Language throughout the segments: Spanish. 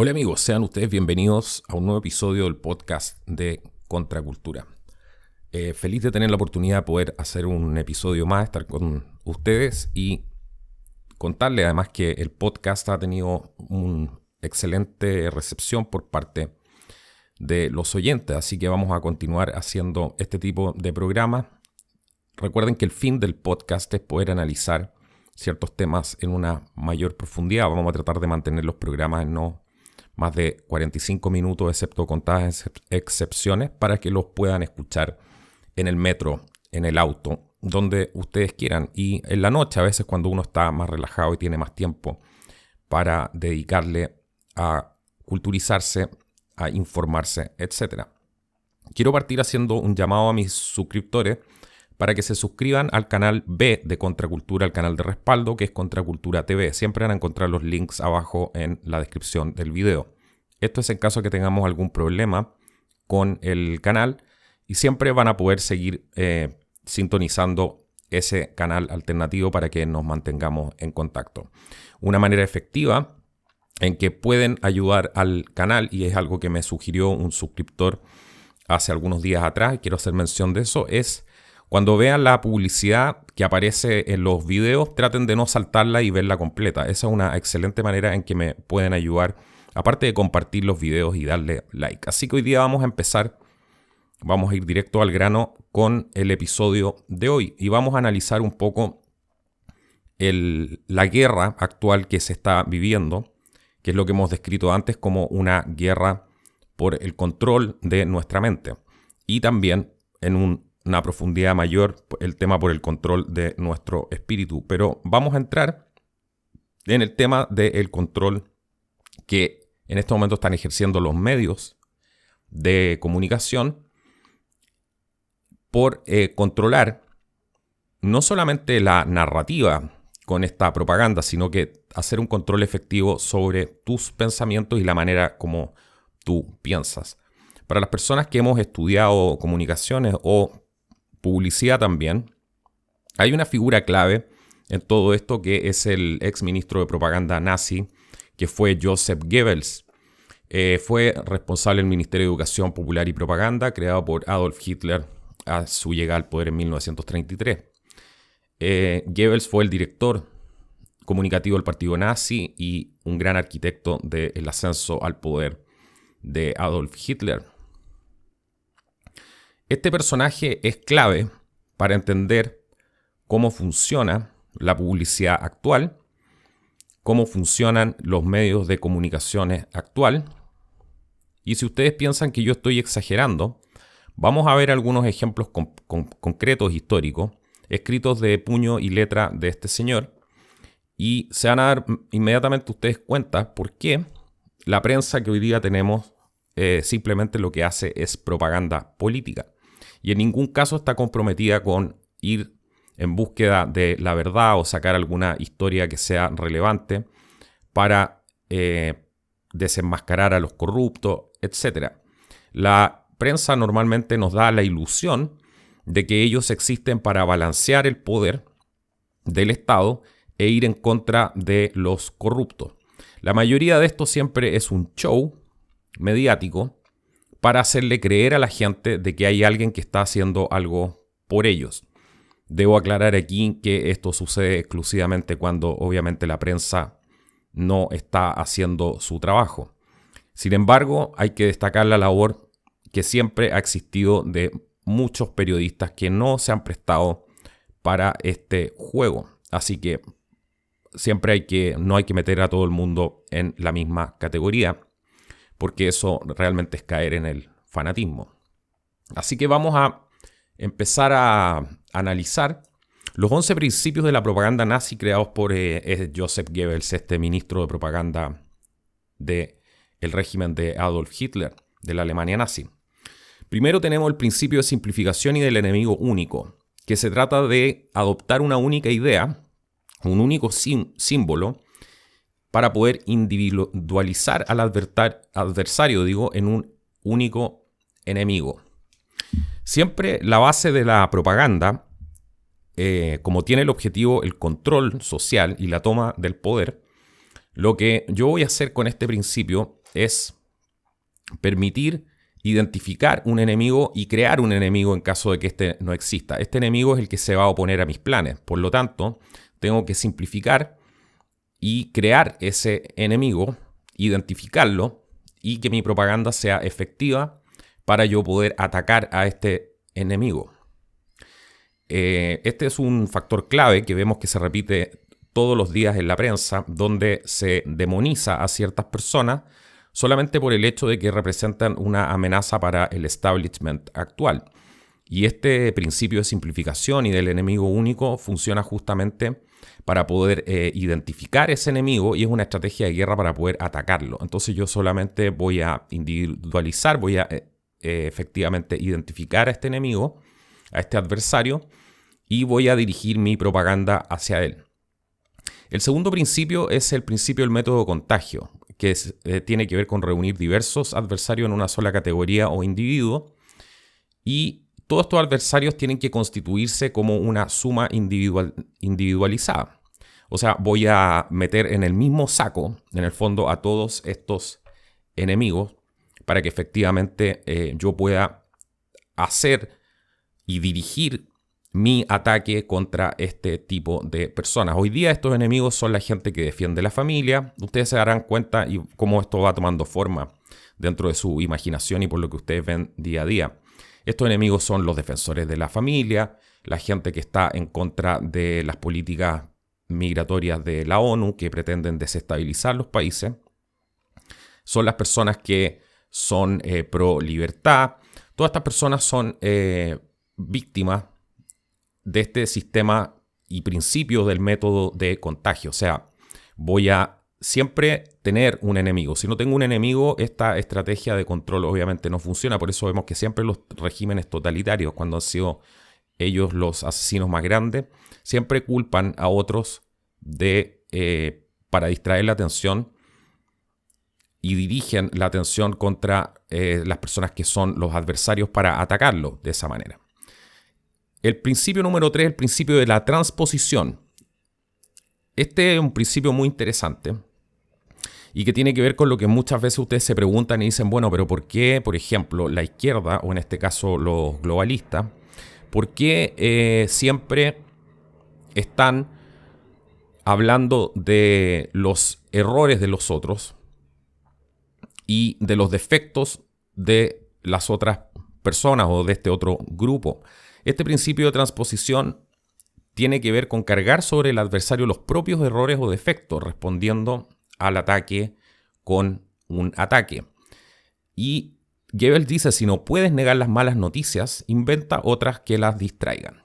Hola amigos, sean ustedes bienvenidos a un nuevo episodio del podcast de Contracultura. Feliz de tener la oportunidad de poder hacer un episodio más, estar con ustedes y contarles además que el podcast ha tenido una excelente recepción por parte de los oyentes, así que vamos a continuar haciendo este tipo de programas. Recuerden que el fin del podcast es poder analizar ciertos temas en una mayor profundidad. Vamos a tratar de mantener los programas en no más de 45 minutos, excepto contadas excepciones, para que los puedan escuchar en el metro, en el auto, donde ustedes quieran. Y en la noche, a veces cuando uno está más relajado y tiene más tiempo para dedicarle a culturizarse, a informarse, etc. Quiero partir haciendo un llamado a mis suscriptores para que se suscriban al canal B de Contracultura, al canal de respaldo, que es Contracultura TV. Siempre van a encontrar los links abajo en la descripción del video. Esto es en caso de que tengamos algún problema con el canal y siempre van a poder seguir sintonizando ese canal alternativo para que nos mantengamos en contacto. Una manera efectiva en que pueden ayudar al canal, y es algo que me sugirió un suscriptor hace algunos días atrás, y quiero hacer mención de eso, es cuando vean la publicidad que aparece en los videos, traten de no saltarla y verla completa. Esa es una excelente manera en que me pueden ayudar, aparte de compartir los videos y darle like. Así que hoy día vamos a ir directo al grano con el episodio de hoy y vamos a analizar un poco la guerra actual que se está viviendo, que es lo que hemos descrito antes como una guerra por el control de nuestra mente y también en una profundidad mayor el tema por el control de nuestro espíritu. Pero vamos a entrar en el tema del control que en este momento están ejerciendo los medios de comunicación por controlar no solamente la narrativa con esta propaganda, sino que hacer un control efectivo sobre tus pensamientos y la manera como tú piensas. Para las personas que hemos estudiado comunicaciones o publicidad también, hay una figura clave en todo esto que es el ex ministro de propaganda nazi, que fue Joseph Goebbels. Fue responsable del Ministerio de Educación Popular y Propaganda, creado por Adolf Hitler a su llegada al poder en 1933. Goebbels fue el director comunicativo del partido nazi y un gran arquitecto del ascenso al poder de Adolf Hitler. Este personaje es clave para entender cómo funciona la publicidad actual, cómo funcionan los medios de comunicaciones actual. Y si ustedes piensan que yo estoy exagerando, vamos a ver algunos ejemplos concretos históricos, escritos de puño y letra de este señor, y se van a dar inmediatamente ustedes cuenta por qué la prensa que hoy día tenemos simplemente lo que hace es propaganda política. Y en ningún caso está comprometida con ir en búsqueda de la verdad o sacar alguna historia que sea relevante para desenmascarar a los corruptos, etc. La prensa normalmente nos da la ilusión de que ellos existen para balancear el poder del Estado e ir en contra de los corruptos. La mayoría de esto siempre es un show mediático para hacerle creer a la gente de que hay alguien que está haciendo algo por ellos. Debo aclarar aquí que esto sucede exclusivamente cuando obviamente la prensa no está haciendo su trabajo. Sin embargo, hay que destacar la labor que siempre ha existido de muchos periodistas que no se han prestado para este juego. Así que siempre no hay que meter a todo el mundo en la misma categoría, porque eso realmente es caer en el fanatismo. Así que vamos a empezar a analizar los 11 principios de la propaganda nazi creados por Joseph Goebbels, este ministro de propaganda del régimen de Adolf Hitler, de la Alemania nazi. Primero tenemos el principio de simplificación y del enemigo único, que se trata de adoptar una única idea, un único símbolo, para poder individualizar al adversario, en un único enemigo. Siempre la base de la propaganda, como tiene el objetivo el control social y la toma del poder, lo que yo voy a hacer con este principio es permitir identificar un enemigo y crear un enemigo en caso de que este no exista. Este enemigo es el que se va a oponer a mis planes. Por lo tanto, tengo que simplificar y crear ese enemigo, identificarlo y que mi propaganda sea efectiva para yo poder atacar a este enemigo. Este es un factor clave que vemos que se repite todos los días en la prensa, donde se demoniza a ciertas personas solamente por el hecho de que representan una amenaza para el establishment actual. Y este principio de simplificación y del enemigo único funciona justamente para poder identificar ese enemigo, y es una estrategia de guerra para poder atacarlo. Entonces yo solamente voy a individualizar, voy a efectivamente identificar a este enemigo, a este adversario, y voy a dirigir mi propaganda hacia él. El segundo principio es el principio del método de contagio, que tiene que ver con reunir diversos adversarios en una sola categoría o individuo, y todos estos adversarios tienen que constituirse como una suma individualizada. O sea, voy a meter en el mismo saco, en el fondo, a todos estos enemigos para que efectivamente yo pueda hacer y dirigir mi ataque contra este tipo de personas. Hoy día estos enemigos son la gente que defiende la familia. Ustedes se darán cuenta y cómo esto va tomando forma dentro de su imaginación y por lo que ustedes ven día a día. Estos enemigos son los defensores de la familia, la gente que está en contra de las políticas migratorias de la ONU que pretenden desestabilizar los países. Son las personas que son pro libertad. Todas estas personas son víctimas de este sistema y principios del método de contagio. O sea, voy a siempre tener un enemigo. Si no tengo un enemigo, esta estrategia de control obviamente no funciona. Por eso vemos que siempre los regímenes totalitarios, cuando han sido ellos los asesinos más grandes, siempre culpan a otros para distraer la atención y dirigen la atención contra las personas que son los adversarios para atacarlo de esa manera. El principio número 3 es el principio de la transposición. Este es un principio muy interesante y que tiene que ver con lo que muchas veces ustedes se preguntan y dicen, bueno, pero ¿por qué, por ejemplo, la izquierda, o en este caso los globalistas, por qué siempre están hablando de los errores de los otros y de los defectos de las otras personas o de este otro grupo? Este principio de transposición tiene que ver con cargar sobre el adversario los propios errores o defectos, respondiendo al ataque con un ataque. Y Goebbels dice, si no puedes negar las malas noticias, inventa otras que las distraigan.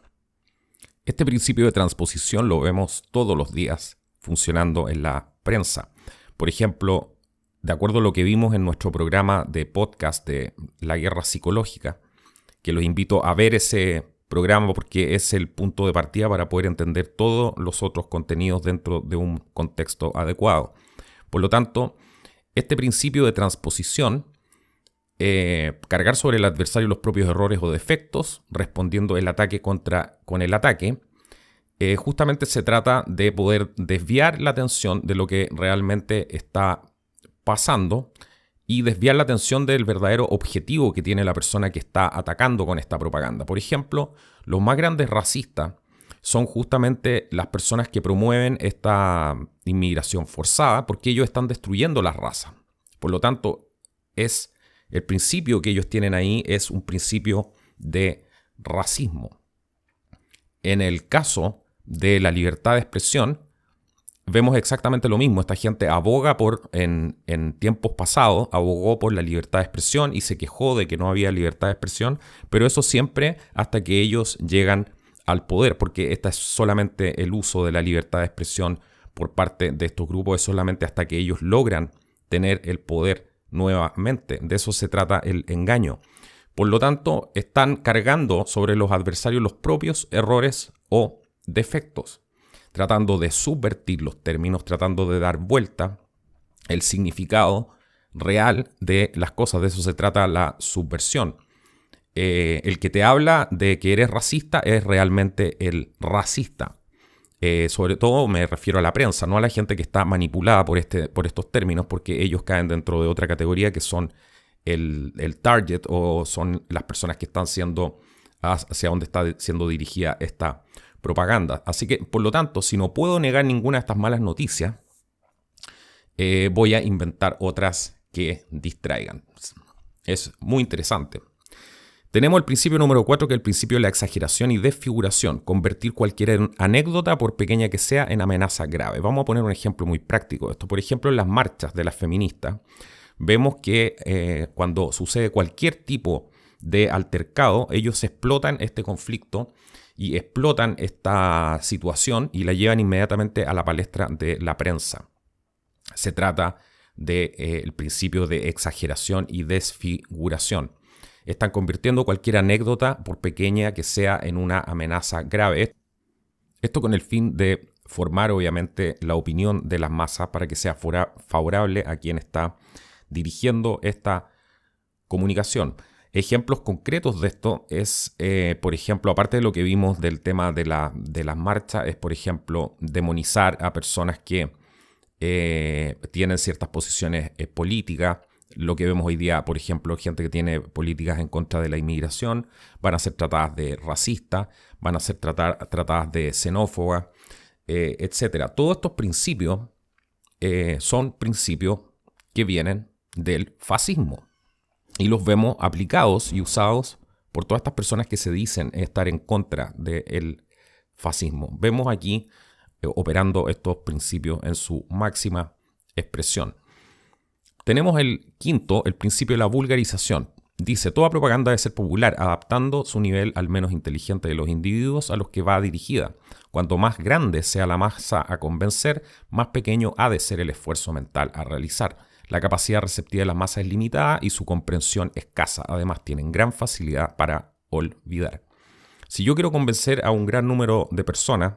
Este principio de transposición lo vemos todos los días funcionando en la prensa. Por ejemplo, de acuerdo a lo que vimos en nuestro programa de podcast de La Guerra Psicológica, que los invito a ver ese programa porque es el punto de partida para poder entender todos los otros contenidos dentro de un contexto adecuado. Por lo tanto, este principio de transposición, cargar sobre el adversario los propios errores o defectos, respondiendo el ataque con el ataque, justamente se trata de poder desviar la atención de lo que realmente está pasando y desviar la atención del verdadero objetivo que tiene la persona que está atacando con esta propaganda. Por ejemplo, los más grandes racistas son justamente las personas que promueven esta inmigración forzada porque ellos están destruyendo las razas. Por lo tanto, el principio que ellos tienen ahí es un principio de racismo. En el caso de la libertad de expresión, vemos exactamente lo mismo. Esta gente aboga en tiempos pasados, abogó por la libertad de expresión y se quejó de que no había libertad de expresión, pero eso siempre hasta que ellos llegan al poder, porque esta es solamente el uso de la libertad de expresión por parte de estos grupos, es solamente hasta que ellos logran tener el poder nuevamente. De eso se trata el engaño. Por lo tanto, están cargando sobre los adversarios los propios errores o defectos, tratando de subvertir los términos, tratando de dar vuelta el significado real de las cosas. De eso se trata la subversión. El que te habla de que eres racista es realmente el racista. Sobre todo me refiero a la prensa, no a la gente que está manipulada por estos términos, porque ellos caen dentro de otra categoría que son el target, o son las personas que están siendo hacia donde está siendo dirigida esta propaganda. Así que, por lo tanto, si no puedo negar ninguna de estas malas noticias, voy a inventar otras que distraigan. Es muy interesante. Tenemos el principio número 4, que es el principio de la exageración y desfiguración. Convertir cualquier anécdota, por pequeña que sea, en amenaza grave. Vamos a poner un ejemplo muy práctico de esto. Por ejemplo, en las marchas de las feministas, vemos que cuando sucede cualquier tipo de altercado, ellos explotan este conflicto y explotan esta situación y la llevan inmediatamente a la palestra de la prensa. Se trata del principio de exageración y desfiguración. Están convirtiendo cualquier anécdota, por pequeña que sea, en una amenaza grave. Esto con el fin de formar, obviamente, la opinión de las masas para que sea favorable a quien está dirigiendo esta comunicación. Ejemplos concretos de esto es, por ejemplo, aparte de lo que vimos del tema de las marchas, es, por ejemplo, demonizar a personas que tienen ciertas posiciones políticas. Lo que vemos hoy día, por ejemplo, gente que tiene políticas en contra de la inmigración, van a ser tratadas de racistas, van a ser tratadas de xenófobas, etc. Todos estos principios son principios que vienen del fascismo y los vemos aplicados y usados por todas estas personas que se dicen estar en contra del fascismo. Vemos aquí operando estos principios en su máxima expresión. Tenemos el quinto, el principio de la vulgarización. Dice, toda propaganda debe ser popular, adaptando su nivel al menos inteligente de los individuos a los que va dirigida. Cuanto más grande sea la masa a convencer, más pequeño ha de ser el esfuerzo mental a realizar. La capacidad receptiva de las masas es limitada y su comprensión escasa. Además, tienen gran facilidad para olvidar. Si yo quiero convencer a un gran número de personas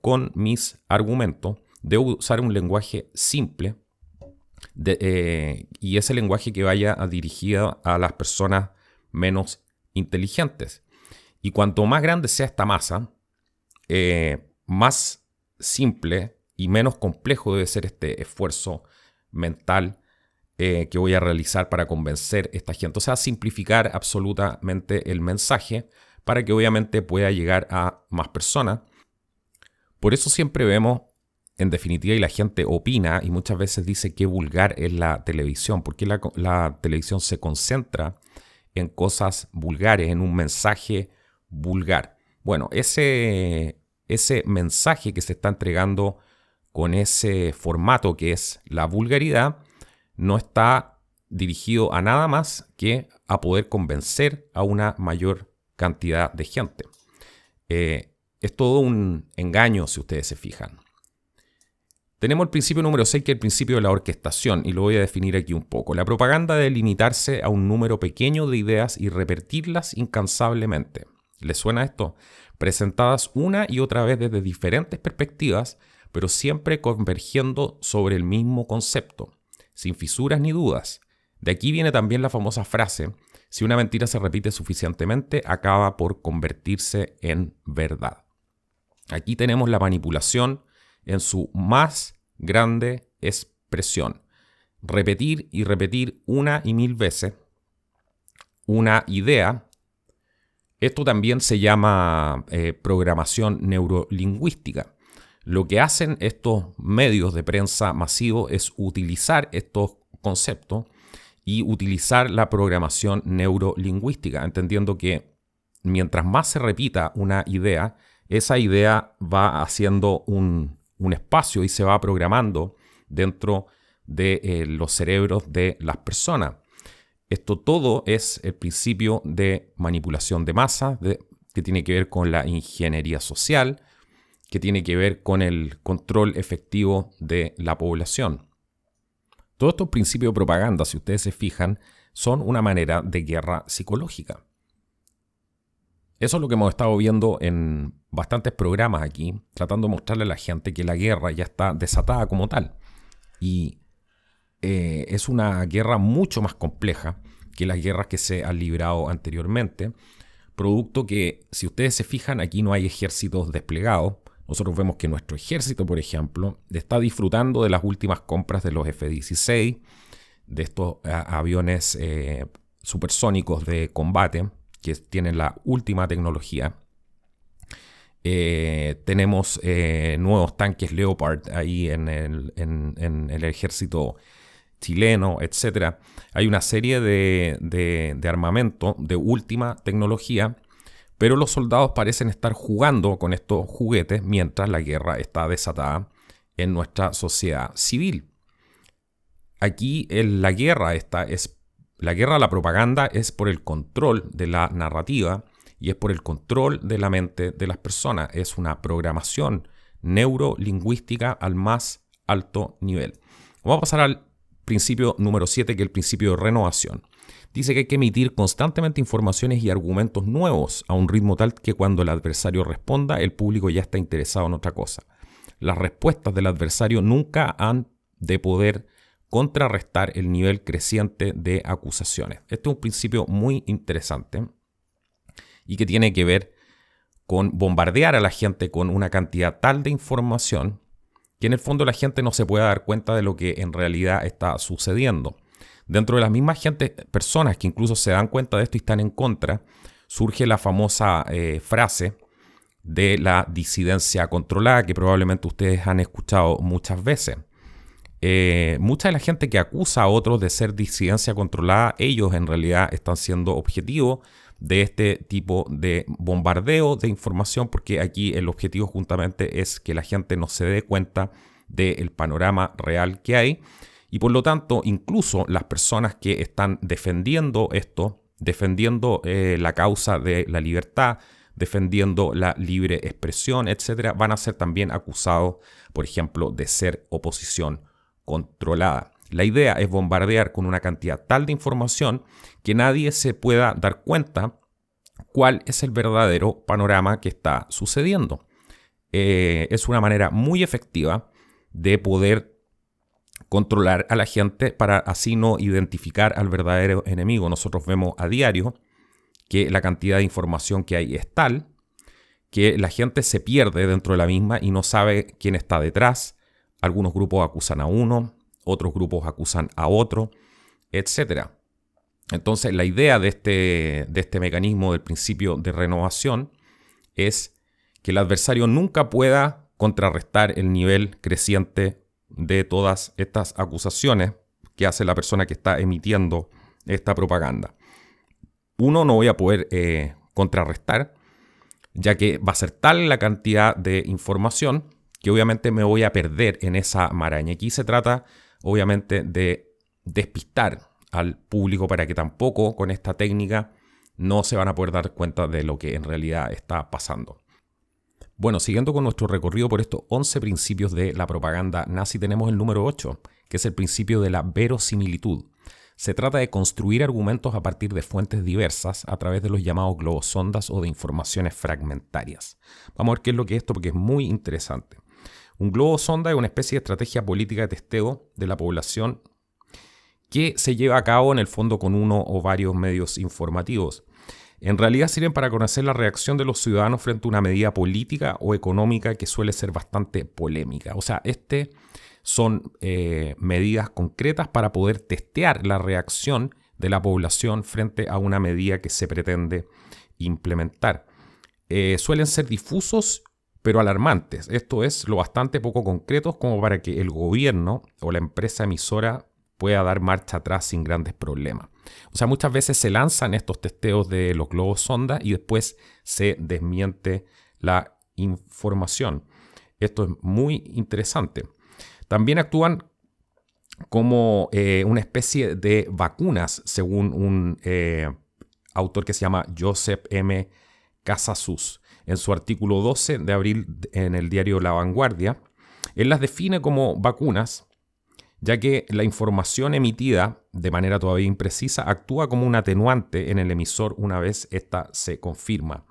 con mis argumentos, debo usar un lenguaje simple, y ese lenguaje que vaya dirigido a las personas menos inteligentes. Y cuanto más grande sea esta masa, más simple y menos complejo debe ser este esfuerzo mental que voy a realizar para convencer a esta gente. O sea, simplificar absolutamente el mensaje para que obviamente pueda llegar a más personas. Por eso siempre vemos, en definitiva, y la gente opina y muchas veces dice que vulgar es la televisión, porque la televisión se concentra en cosas vulgares, en un mensaje vulgar. Bueno, ese mensaje que se está entregando con ese formato que es la vulgaridad no está dirigido a nada más que a poder convencer a una mayor cantidad de gente. Es todo un engaño, si ustedes se fijan. Tenemos el principio número 6, que es el principio de la orquestación, y lo voy a definir aquí un poco. La propaganda debe limitarse a un número pequeño de ideas y repetirlas incansablemente. ¿Les suena esto? Presentadas una y otra vez desde diferentes perspectivas, pero siempre convergiendo sobre el mismo concepto, sin fisuras ni dudas. De aquí viene también la famosa frase, si una mentira se repite suficientemente, acaba por convertirse en verdad. Aquí tenemos la manipulación en su más grande expresión. Repetir y repetir una y mil veces una idea. Esto también se llama programación neurolingüística. Lo que hacen estos medios de prensa masivos es utilizar estos conceptos y utilizar la programación neurolingüística, entendiendo que mientras más se repita una idea, esa idea va haciendo un espacio y se va programando dentro de los cerebros de las personas. Esto todo es el principio de manipulación de masa, que tiene que ver con la ingeniería social, que tiene que ver con el control efectivo de la población. Todos estos principios de propaganda, si ustedes se fijan, son una manera de guerra psicológica. Eso es lo que hemos estado viendo en bastantes programas aquí, tratando de mostrarle a la gente que la guerra ya está desatada como tal. Y es una guerra mucho más compleja que las guerras que se han librado anteriormente, producto que, si ustedes se fijan, aquí no hay ejércitos desplegados, nosotros vemos que nuestro ejército, por ejemplo, está disfrutando de las últimas compras de los F-16, de estos aviones supersónicos de combate que tienen la última tecnología. Tenemos nuevos tanques Leopard ahí en el ejército chileno, etc. Hay una serie de armamento de última tecnología, pero los soldados parecen estar jugando con estos juguetes mientras la guerra está desatada en nuestra sociedad civil. Aquí la guerra, la propaganda es por el control de la narrativa y es por el control de la mente de las personas. Es una programación neurolingüística al más alto nivel. Vamos a pasar al principio número 7, que es el principio de renovación. Dice que hay que emitir constantemente informaciones y argumentos nuevos a un ritmo tal que cuando el adversario responda, el público ya está interesado en otra cosa. Las respuestas del adversario nunca han de poder contrarrestar el nivel creciente de acusaciones. Este es un principio muy interesante y que tiene que ver con bombardear a la gente con una cantidad tal de información que en el fondo la gente no se puede dar cuenta de lo que en realidad está sucediendo. Dentro de las mismas personas que incluso se dan cuenta de esto y están en contra, surge la famosa frase de la disidencia controlada, que probablemente ustedes han escuchado muchas veces. Mucha de la gente que acusa a otros de ser disidencia controlada, ellos en realidad están siendo objetivos de este tipo de bombardeo de información, porque aquí el objetivo justamente es que la gente no se dé cuenta del panorama real que hay, y por lo tanto incluso las personas que están defendiendo esto, defendiendo la causa de la libertad, defendiendo la libre expresión, etcétera, van a ser también acusados, por ejemplo, de ser oposición controlada. La idea es bombardear con una cantidad tal de información que nadie se pueda dar cuenta cuál es el verdadero panorama que está sucediendo. Es una manera muy efectiva de poder controlar a la gente para así no identificar al verdadero enemigo. Nosotros vemos a diario que la cantidad de información que hay es tal que la gente se pierde dentro de la misma y no sabe quién está detrás. Algunos grupos acusan a uno, otros grupos acusan a otro, etc. Entonces, la idea de este mecanismo del principio de renovación es que el adversario nunca pueda contrarrestar el nivel creciente de todas estas acusaciones que hace la persona que está emitiendo esta propaganda. Uno, no voy a poder contrarrestar, ya que va a ser tal la cantidad de información que obviamente me voy a perder en esa maraña. Aquí se trata obviamente de despistar al público para que tampoco con esta técnica no se van a poder dar cuenta de lo que en realidad está pasando. Bueno, siguiendo con nuestro recorrido por estos 11 principios de la propaganda nazi, tenemos el número 8, que es el principio de la verosimilitud. Se trata de construir argumentos a partir de fuentes diversas a través de los llamados globosondas o de informaciones fragmentarias. Vamos a ver qué es lo que es esto porque es muy interesante. Un globosonda es una especie de estrategia política de testeo de la población que se lleva a cabo en el fondo con uno o varios medios informativos. En realidad sirven para conocer la reacción de los ciudadanos frente a una medida política o económica que suele ser bastante polémica. O sea, son medidas concretas para poder testear la reacción de la población frente a una medida que se pretende implementar. Suelen ser difusos pero alarmantes. Esto es lo bastante poco concretos como para que el gobierno o la empresa emisora pueda dar marcha atrás sin grandes problemas. O sea, muchas veces se lanzan estos testeos de los globos sonda y después se desmiente la información. Esto es muy interesante. También actúan como una especie de vacunas, según un autor que se llama Joseph M. Casasus. En su artículo 12 de abril en el diario La Vanguardia, él las define como vacunas, ya que la información emitida de manera todavía imprecisa actúa como un atenuante en el emisor una vez ésta se confirma.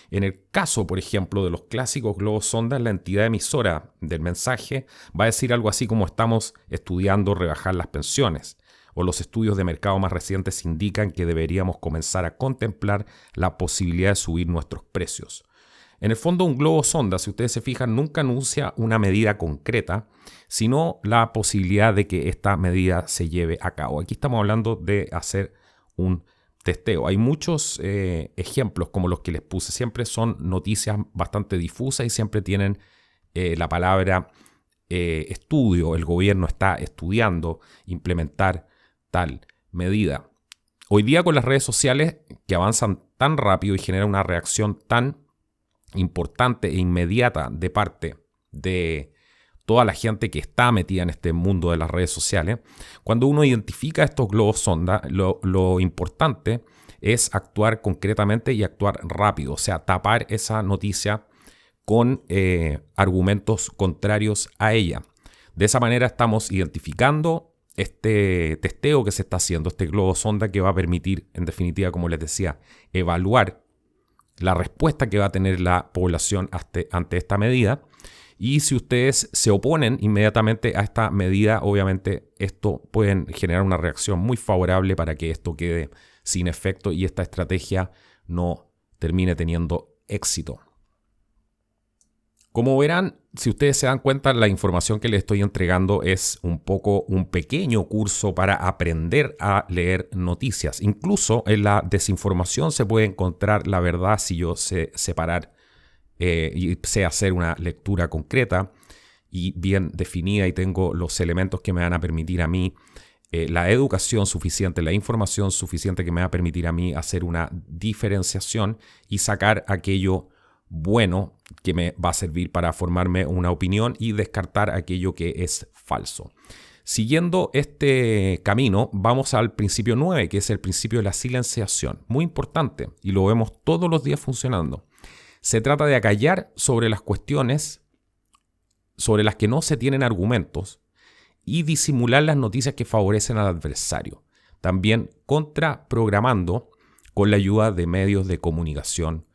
En el caso, por ejemplo, de los clásicos globos sonda, la entidad emisora del mensaje va a decir algo así como estamos estudiando rebajar las pensiones, o los estudios de mercado más recientes indican que deberíamos comenzar a contemplar la posibilidad de subir nuestros precios. En el fondo, un globo sonda, si ustedes se fijan, nunca anuncia una medida concreta, sino la posibilidad de que esta medida se lleve a cabo. Aquí estamos hablando de hacer un testeo. Hay muchos ejemplos como los que les puse. Siempre son noticias bastante difusas y siempre tienen la palabra estudio. El gobierno está estudiando implementar tal medida. Hoy día con las redes sociales que avanzan tan rápido y generan una reacción tan importante e inmediata de parte de toda la gente que está metida en este mundo de las redes sociales, cuando uno identifica estos globos sonda, lo importante es actuar concretamente y actuar rápido, o sea, tapar esa noticia con argumentos contrarios a ella. De esa manera estamos identificando este testeo que se está haciendo, este globo sonda que va a permitir, en definitiva, como les decía, evaluar la respuesta que va a tener la población ante esta medida. Y si ustedes se oponen inmediatamente a esta medida, obviamente esto puede generar una reacción muy favorable para que esto quede sin efecto y esta estrategia no termine teniendo éxito. Como verán, si ustedes se dan cuenta, la información que les estoy entregando es un poco un pequeño curso para aprender a leer noticias. Incluso en la desinformación se puede encontrar la verdad si yo sé separar y sé hacer una lectura concreta y bien definida y tengo los elementos que me van a permitir a mí, la educación suficiente, la información suficiente que me va a permitir a mí hacer una diferenciación y sacar aquello bueno que me va a servir para formarme una opinión y descartar aquello que es falso. Siguiendo este camino, vamos al principio 9, que es el principio de la silenciación. Muy importante y lo vemos todos los días funcionando. Se trata de acallar sobre las cuestiones sobre las que no se tienen argumentos y disimular las noticias que favorecen al adversario. También contraprogramando con la ayuda de medios de comunicación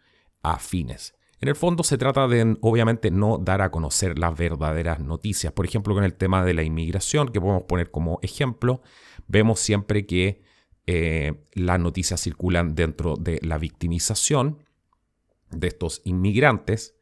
afines. En el fondo se trata de, obviamente, no dar a conocer las verdaderas noticias. Por ejemplo, con el tema de la inmigración, que podemos poner como ejemplo, vemos siempre que las noticias circulan dentro de la victimización de estos inmigrantes.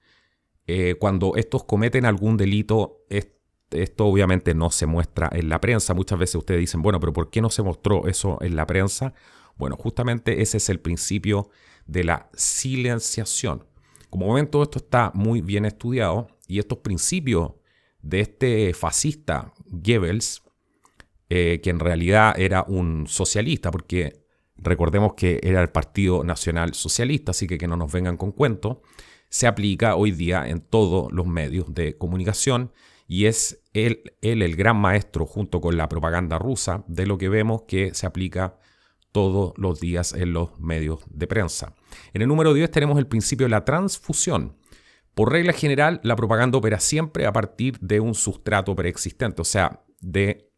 Cuando estos cometen algún delito, esto obviamente no se muestra en la prensa. Muchas veces ustedes dicen, bueno, pero ¿por qué no se mostró eso en la prensa? Bueno, justamente ese es el principio de la silenciación. Como ven, todo esto está muy bien estudiado y estos principios de este fascista Goebbels, que en realidad era un socialista, porque recordemos que era el Partido Nacional Socialista, así que no nos vengan con cuentos, se aplica hoy día en todos los medios de comunicación y es él el gran maestro junto con la propaganda rusa de lo que vemos que se aplica todos los días en los medios de prensa. En el número 10 tenemos el principio de la transfusión. Por regla general, la propaganda opera siempre a partir de un sustrato preexistente, o sea, de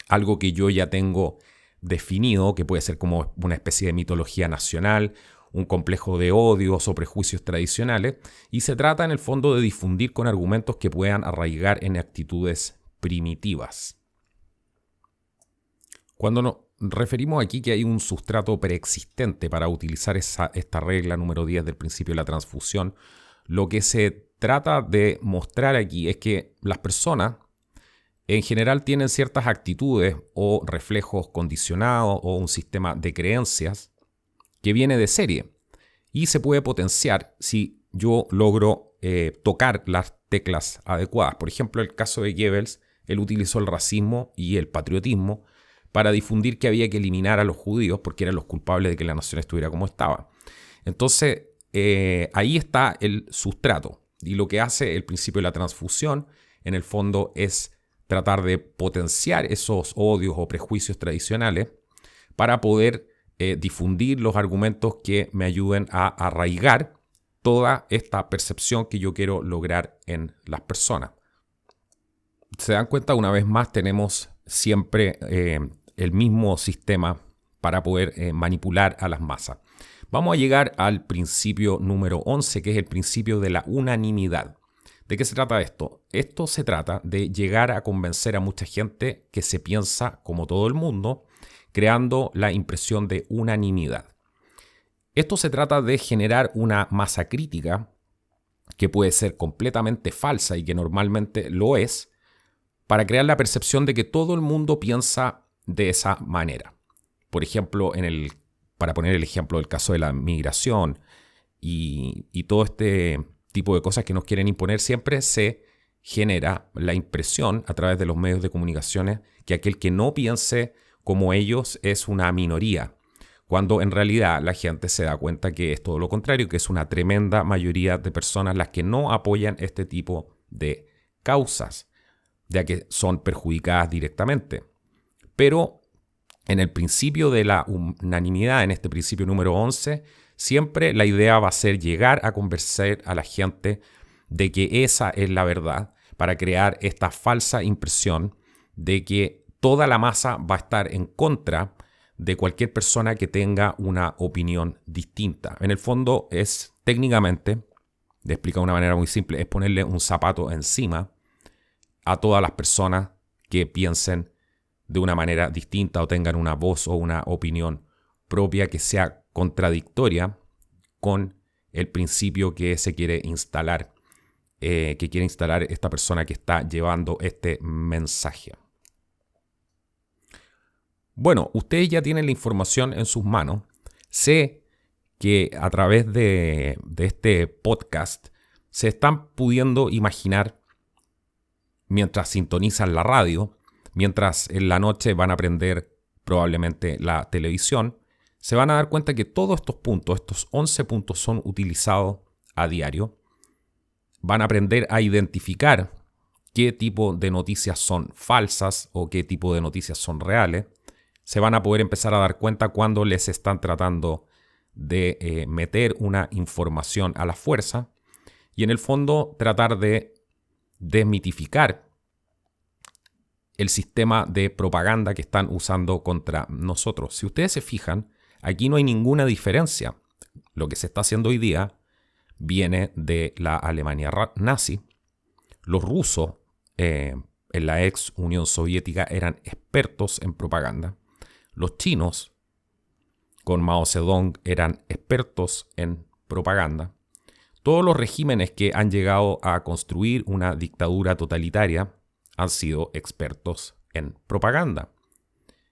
algo que yo ya tengo definido, que puede ser como una especie de mitología nacional, un complejo de odios o prejuicios tradicionales, y se trata en el fondo de difundir con argumentos que puedan arraigar en actitudes primitivas. Cuando nos referimos aquí que hay un sustrato preexistente para utilizar esta regla número 10 del principio de la transfusión, lo que se trata de mostrar aquí es que las personas en general tienen ciertas actitudes o reflejos condicionados o un sistema de creencias que viene de serie y se puede potenciar si yo logro tocar las teclas adecuadas. Por ejemplo, el caso de Goebbels, él utilizó el racismo y el patriotismo para difundir que había que eliminar a los judíos porque eran los culpables de que la nación estuviera como estaba. Entonces, ahí está el sustrato. Y lo que hace el principio de la transfusión, en el fondo, es tratar de potenciar esos odios o prejuicios tradicionales para poder difundir los argumentos que me ayuden a arraigar toda esta percepción que yo quiero lograr en las personas. Se dan cuenta, una vez más, tenemos siempre el mismo sistema para poder manipular a las masas. Vamos a llegar al principio número 11, que es el principio de la unanimidad. ¿De qué se trata esto? Esto se trata de llegar a convencer a mucha gente que se piensa como todo el mundo, creando la impresión de unanimidad. Esto se trata de generar una masa crítica que puede ser completamente falsa y que normalmente lo es, para crear la percepción de que todo el mundo piensa de esa manera. Por ejemplo, para poner el ejemplo del caso de la migración y todo este tipo de cosas que nos quieren imponer, siempre se genera la impresión a través de los medios de comunicaciones que aquel que no piense como ellos es una minoría, cuando en realidad la gente se da cuenta que es todo lo contrario, que es una tremenda mayoría de personas las que no apoyan este tipo de causas, ya que son perjudicadas directamente. Pero en el principio de la unanimidad, en este principio número 11, siempre la idea va a ser llegar a convencer a la gente de que esa es la verdad, para crear esta falsa impresión de que toda la masa va a estar en contra de cualquier persona que tenga una opinión distinta. En el fondo es técnicamente, de explicar de una manera muy simple, es ponerle un zapato encima a todas las personas que piensen de una manera distinta o tengan una voz o una opinión propia que sea contradictoria con el principio que se quiere instalar, esta persona que está llevando este mensaje. Bueno, ustedes ya tienen la información en sus manos. Sé que a través de este podcast se están pudiendo imaginar, mientras sintonizan la radio, mientras en la noche van a prender probablemente la televisión, se van a dar cuenta que todos estos puntos, estos 11 puntos, son utilizados a diario. Van a aprender a identificar qué tipo de noticias son falsas o qué tipo de noticias son reales. Se van a poder empezar a dar cuenta cuando les están tratando de meter una información a la fuerza y en el fondo tratar de desmitificar el sistema de propaganda que están usando contra nosotros. Si ustedes se fijan, aquí no hay ninguna diferencia. Lo que se está haciendo hoy día viene de la Alemania nazi. Los rusos en la ex Unión Soviética eran expertos en propaganda. Los chinos con Mao Zedong eran expertos en propaganda. Todos los regímenes que han llegado a construir una dictadura totalitaria han sido expertos en propaganda.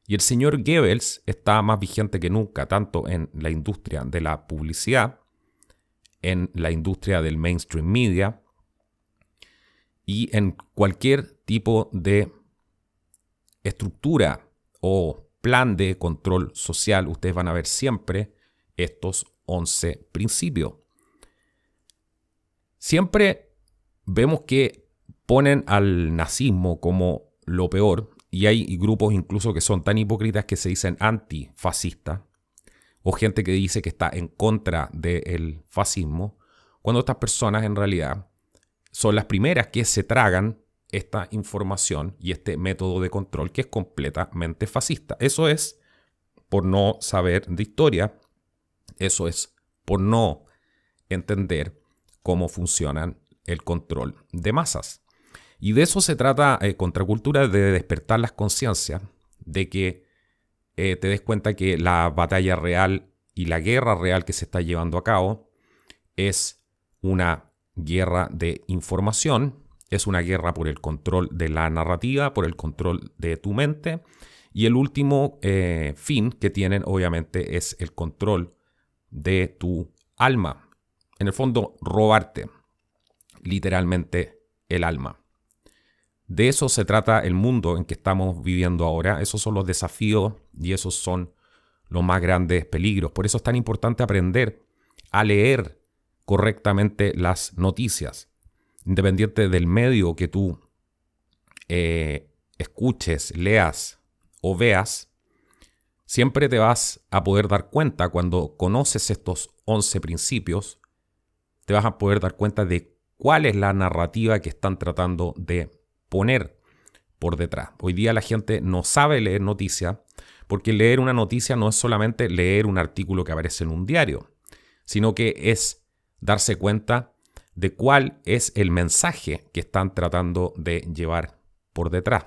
Y el señor Goebbels está más vigente que nunca, tanto en la industria de la publicidad, en la industria del mainstream media y en cualquier tipo de estructura o plan de control social. Ustedes van a ver siempre estos 11 principios. Siempre vemos que ponen al nazismo como lo peor y hay grupos incluso que son tan hipócritas que se dicen antifascistas o gente que dice que está en contra del fascismo, cuando estas personas en realidad son las primeras que se tragan esta información y este método de control que es completamente fascista. Eso es por no saber de historia, eso es por no entender cómo funcionan el control de masas. Y de eso se trata Contracultura, de despertar las conciencias, de que te des cuenta que la batalla real y la guerra real que se está llevando a cabo es una guerra de información, es una guerra por el control de la narrativa, por el control de tu mente, y el último fin que tienen obviamente es el control de tu alma. En el fondo, robarte literalmente el alma. De eso se trata el mundo en que estamos viviendo ahora. Esos son los desafíos y esos son los más grandes peligros. Por eso es tan importante aprender a leer correctamente las noticias. Independiente del medio que tú escuches, leas o veas, siempre te vas a poder dar cuenta cuando conoces estos 11 principios, te vas a poder dar cuenta de cuál es la narrativa que están tratando de poner por detrás. Hoy día la gente no sabe leer noticias porque leer una noticia no es solamente leer un artículo que aparece en un diario, sino que es darse cuenta de cuál es el mensaje que están tratando de llevar por detrás.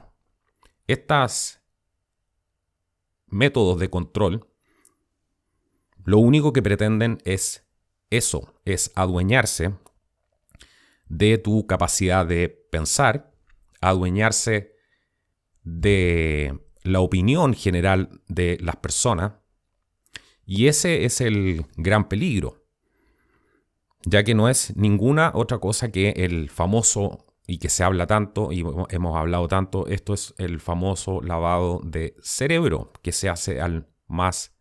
Estos métodos de control, lo único que pretenden es eso, es adueñarse de tu capacidad de pensar, adueñarse de la opinión general de las personas. Y ese es el gran peligro, ya que no es ninguna otra cosa que el famoso, y que se habla tanto y hemos hablado tanto, esto es el famoso lavado de cerebro que se hace al más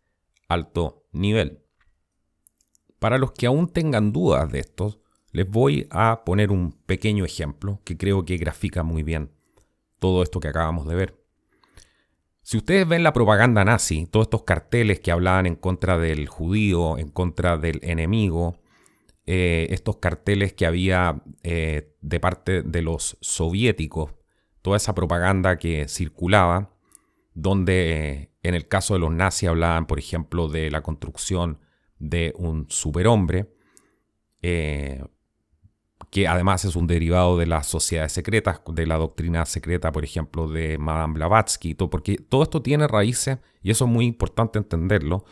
alto nivel. Para los que aún tengan dudas de esto, les voy a poner un pequeño ejemplo que creo que grafica muy bien todo esto que acabamos de ver. Si ustedes ven la propaganda nazi, todos estos carteles que hablaban en contra del judío, en contra del enemigo, estos carteles que había de parte de los soviéticos, toda esa propaganda que circulaba, donde en el caso de los nazis hablaban, por ejemplo, de la construcción de un superhombre, que además es un derivado de las sociedades secretas, de la doctrina secreta, por ejemplo, de Madame Blavatsky, porque todo esto tiene raíces, y eso es muy importante entenderlo,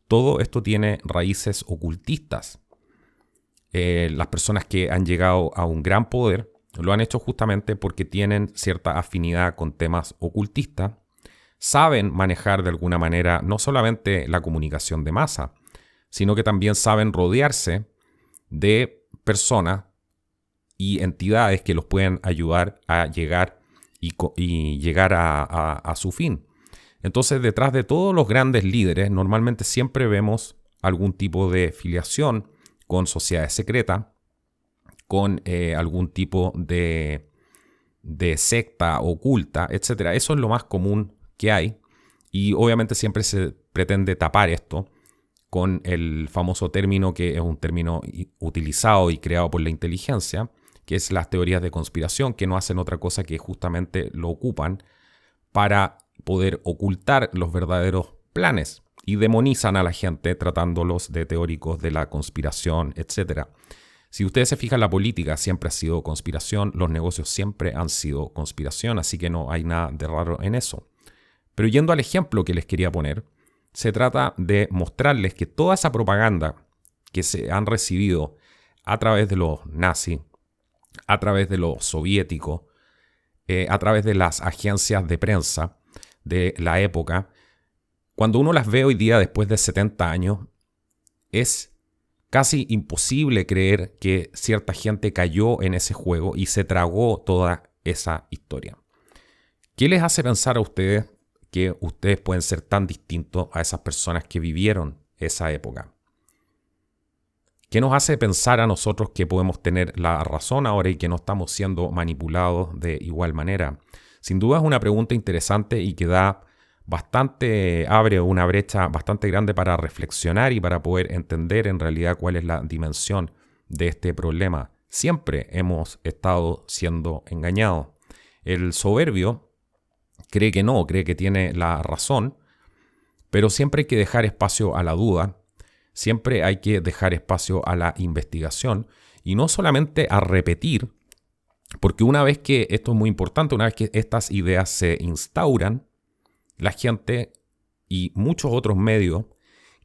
todo esto tiene raíces ocultistas. Las personas que han llegado a un gran poder lo han hecho justamente porque tienen cierta afinidad con temas ocultistas, saben manejar de alguna manera no solamente la comunicación de masa, sino que también saben rodearse de personas y entidades que los pueden ayudar a llegar y llegar a su fin. Entonces, detrás de todos los grandes líderes, normalmente siempre vemos algún tipo de filiación con sociedades secretas, con algún tipo de secta oculta, etc. Eso es lo más común que hay, y obviamente siempre se pretende tapar esto con el famoso término, que es un término utilizado y creado por la inteligencia, que es las teorías de conspiración, que no hacen otra cosa que justamente lo ocupan para poder ocultar los verdaderos planes y demonizan a la gente tratándolos de teóricos de la conspiración, etc. Si ustedes se fijan, la política siempre ha sido conspiración, los negocios siempre han sido conspiración, así que no hay nada de raro en eso. Pero yendo al ejemplo que les quería poner, se trata de mostrarles que toda esa propaganda que se han recibido a través de los nazis, a través de los soviéticos, a través de las agencias de prensa de la época, cuando uno las ve hoy día después de 70 años, es casi imposible creer que cierta gente cayó en ese juego y se tragó toda esa historia. ¿Qué les hace pensar a ustedes que ustedes pueden ser tan distintos a esas personas que vivieron esa época? ¿Qué nos hace pensar a nosotros que podemos tener la razón ahora y que no estamos siendo manipulados de igual manera? Sin duda es una pregunta interesante y que abre una brecha bastante grande para reflexionar y para poder entender en realidad cuál es la dimensión de este problema. Siempre hemos estado siendo engañados. El soberbio cree que no, cree que tiene la razón, pero siempre hay que dejar espacio a la duda, siempre hay que dejar espacio a la investigación y no solamente a repetir, porque una vez que, esto es muy importante, una vez que estas ideas se instauran, la gente y muchos otros medios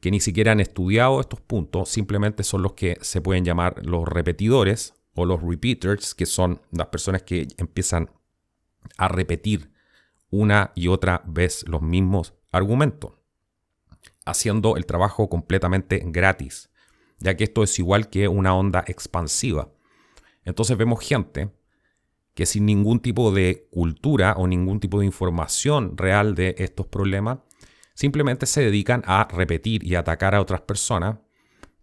que ni siquiera han estudiado estos puntos simplemente son los que se pueden llamar los repetidores o los repeaters, que son las personas que empiezan a repetir una y otra vez los mismos argumentos, haciendo el trabajo completamente gratis, ya que esto es igual que una onda expansiva. Entonces vemos gente que sin ningún tipo de cultura o ningún tipo de información real de estos problemas, simplemente se dedican a repetir y atacar a otras personas,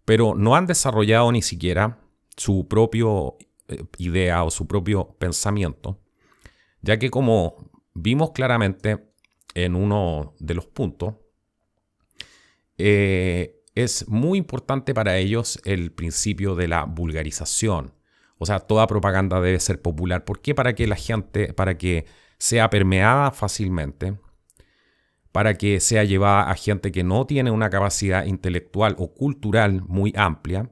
pero no han desarrollado ni siquiera su propia idea o su propio pensamiento, ya que como vimos claramente en uno de los puntos, es muy importante para ellos el principio de la vulgarización. O sea, toda propaganda debe ser popular. ¿Por qué? Para que la gente, para que sea permeada fácilmente, para que sea llevada a gente que no tiene una capacidad intelectual o cultural muy amplia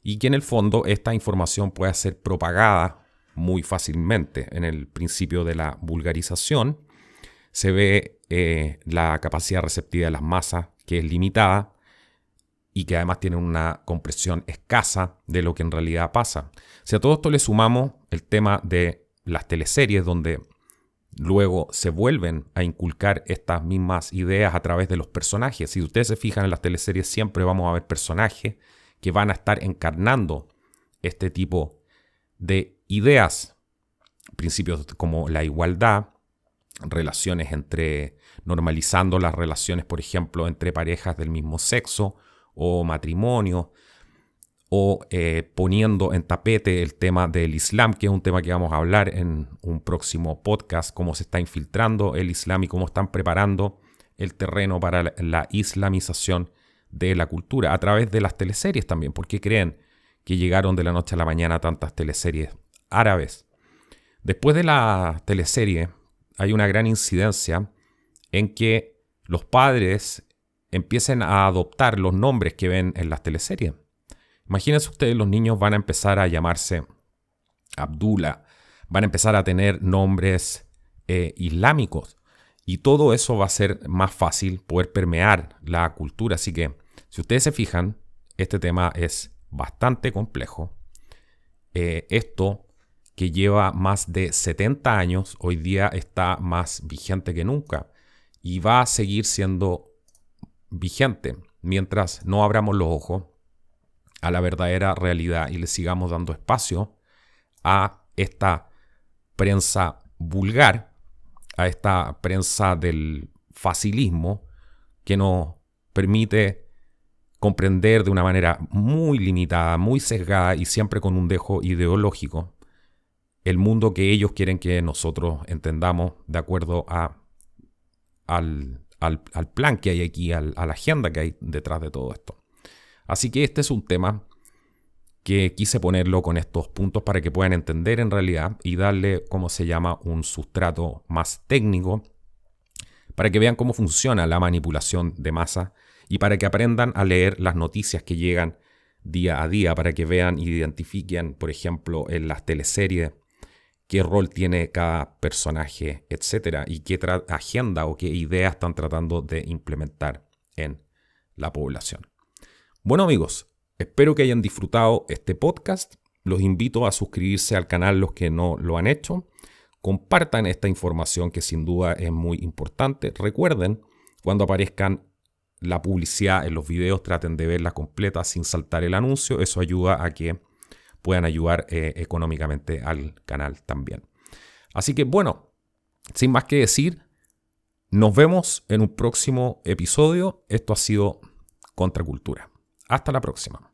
y que en el fondo esta información pueda ser propagada muy fácilmente. En el principio de la vulgarización se ve la capacidad receptiva de las masas, que es limitada, y que además tienen una comprensión escasa de lo que en realidad pasa. Si a todo esto le sumamos el tema de las teleseries, donde luego se vuelven a inculcar estas mismas ideas a través de los personajes. Si ustedes se fijan en las teleseries, siempre vamos a ver personajes que van a estar encarnando este tipo de ideas. Principios como la igualdad, normalizando las relaciones, por ejemplo, entre parejas del mismo sexo o matrimonio, o poniendo en tapete el tema del Islam, que es un tema que vamos a hablar en un próximo podcast, cómo se está infiltrando el Islam y cómo están preparando el terreno para la islamización de la cultura, a través de las teleseries también. ¿Por qué creen que llegaron de la noche a la mañana tantas teleseries árabes? Después de la teleserie hay una gran incidencia en que los padres empiecen a adoptar los nombres que ven en las teleseries. Imagínense ustedes, los niños van a empezar a llamarse Abdullah, van a empezar a tener nombres islámicos, y todo eso va a ser más fácil poder permear la cultura. Así que, si ustedes se fijan, este tema es bastante complejo. Esto, que lleva más de 70 años, hoy día está más vigente que nunca y va a seguir siendo vigente mientras no abramos los ojos a la verdadera realidad y le sigamos dando espacio a esta prensa vulgar, a esta prensa del facilismo que nos permite comprender de una manera muy limitada, muy sesgada y siempre con un dejo ideológico el mundo que ellos quieren que nosotros entendamos de acuerdo al plan que hay aquí, a la agenda que hay detrás de todo esto. Así que este es un tema que quise ponerlo con estos puntos para que puedan entender en realidad y darle, ¿cómo se llama?, un sustrato más técnico para que vean cómo funciona la manipulación de masa y para que aprendan a leer las noticias que llegan día a día, para que vean y identifiquen, por ejemplo, en las teleseries, qué rol tiene cada personaje, etcétera, y qué agenda o qué ideas están tratando de implementar en la población. Bueno, amigos, espero que hayan disfrutado este podcast. Los invito a suscribirse al canal los que no lo han hecho. Compartan esta información que sin duda es muy importante. Recuerden, cuando aparezcan la publicidad en los videos, traten de verla completa sin saltar el anuncio. Eso ayuda a que puedan ayudar económicamente al canal también. Así que bueno, sin más que decir, nos vemos en un próximo episodio. Esto ha sido Contracultura. Hasta la próxima.